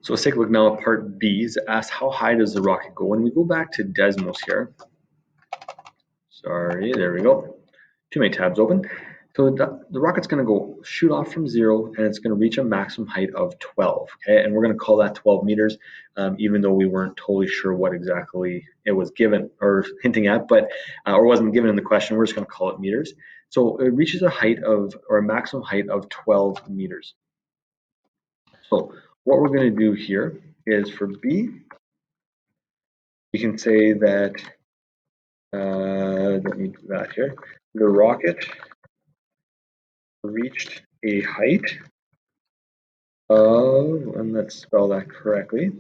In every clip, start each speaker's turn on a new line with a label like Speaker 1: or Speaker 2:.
Speaker 1: So let's take a look now at part B. It asks how high does the rocket go? When we go back to DESMOS here, sorry, there we go. Too many tabs open. So the rocket's going to go shoot off from 0, and it's going to reach a maximum height of 12. Okay, and we're going to call that 12 meters, even though we weren't totally sure what exactly it was given or hinting at, but or wasn't given in the question. We're just going to call it meters. So it reaches a height of, or a maximum height of 12 meters. So what we're going to do here is for B, we can say that let me do that here. The rocket reached a height of, and let's spell that correctly,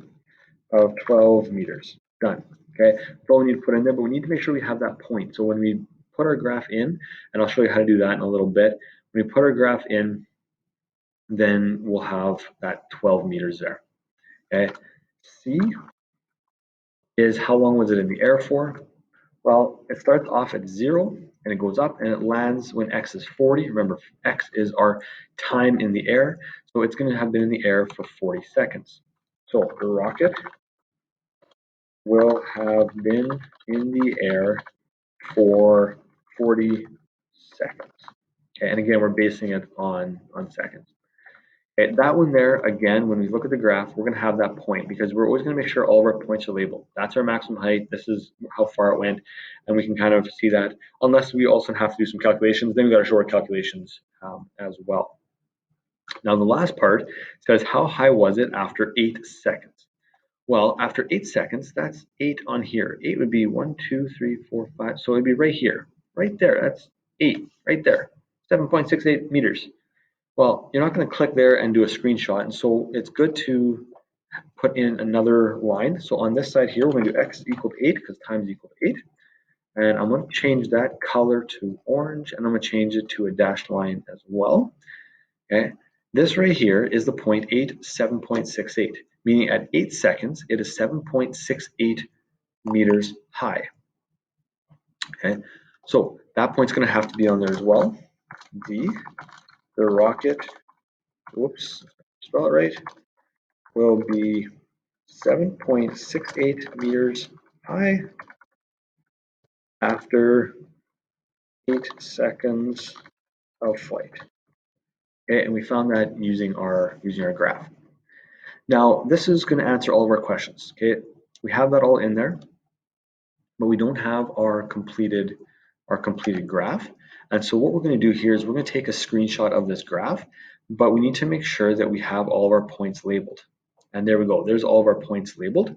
Speaker 1: of 12 meters. Done. Okay, that's all we need to put in there, but we need to make sure we have that point. So when we put our graph in, and I'll show you how to do that in a little bit, when we put our graph in, then we'll have that 12 meters there. Okay, C is how long was it in the air for? Well, it starts off at 0 and it goes up and it lands when x is 40. Remember, x is our time in the air, so it's going to have been in the air for 40 seconds. So the rocket will have been in the air for 40 seconds. Okay, and again, we're basing it on seconds. Okay, that one there, again, when we look at the graph, we're going to have that point because we're always going to make sure all of our points are labeled. That's our maximum height. This is how far it went. And we can kind of see that unless we also have to do some calculations, then we've got to show our calculations as well. Now, the last part says, how high was it after 8 seconds? Well, after 8 seconds, that's 8 on here. 8 would be 1, 2, 3, 4, 5. So it'd be right here, right there. That's 8, right there, 7.68 meters. Well, you're not going to click there and do a screenshot, and so it's good to put in another line. So on this side here, we're going to do x equal to 8 because time is equal to 8. And I'm going to change that color to orange, and I'm going to change it to a dashed line as well. Okay, this right here is the point 8, 7.68, meaning at 8 seconds, it is 7.68 meters high. Okay, so that point's going to have to be on there as well. D, the rocket, whoops, spell it right, will be 7.68 meters high after 8 seconds of flight. Okay, and we found that using our graph. Now, this is going to answer all of our questions. Okay, we have that all in there, but we don't have our completed graph. And so what we're going to do here is we're going to take a screenshot of this graph, but we need to make sure that we have all of our points labeled. And there we go. There's all of our points labeled.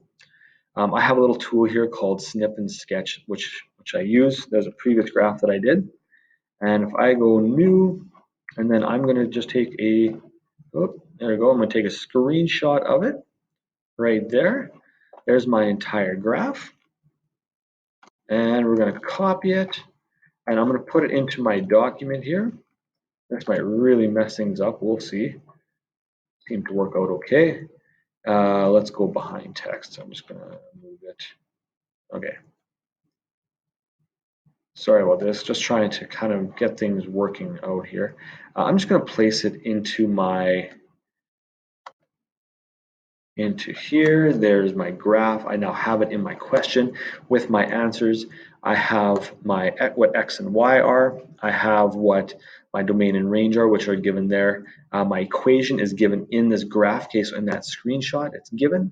Speaker 1: I have a little tool here called Snip and Sketch, which I use. There's a previous graph that I did. And if I go new, and then I'm going to just take a, oh, there we go. I'm going to take a screenshot of it right there. There's my entire graph. And we're going to copy it. And I'm going to put it into my document here. This might really mess things up. We'll see. Seemed to work out okay. Let's go behind text. I'm just going to move it. Okay. Sorry about this. Just trying to kind of get things working out here. I'm just going to place it into here. There's my graph. I now have it in my question with my answers. I have what x and y are. I have what my domain and range are, which are given there. My equation is given in this graph case, in that screenshot, it's given.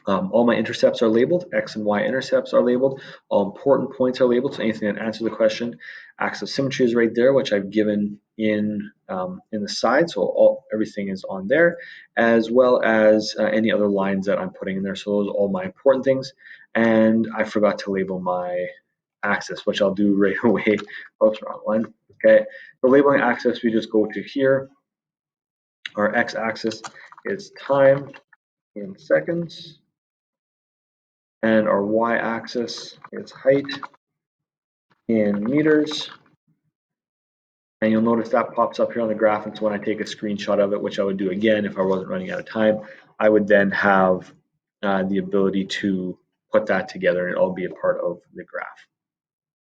Speaker 1: All my intercepts are labeled. X and Y intercepts are labeled. All important points are labeled. So anything that answers the question. Axis of symmetry is right there, which I've given in the side. So everything is on there, as well as any other lines that I'm putting in there. So those are all my important things. And I forgot to label my axis, which I'll do right away. Oops, wrong one. Okay. The labeling axis, we just go to here. Our x-axis is time in seconds. And our y-axis is height in meters. And you'll notice that pops up here on the graph. And so when I take a screenshot of it, which I would do again if I wasn't running out of time, I would then have the ability to put that together and it'll be a part of the graph.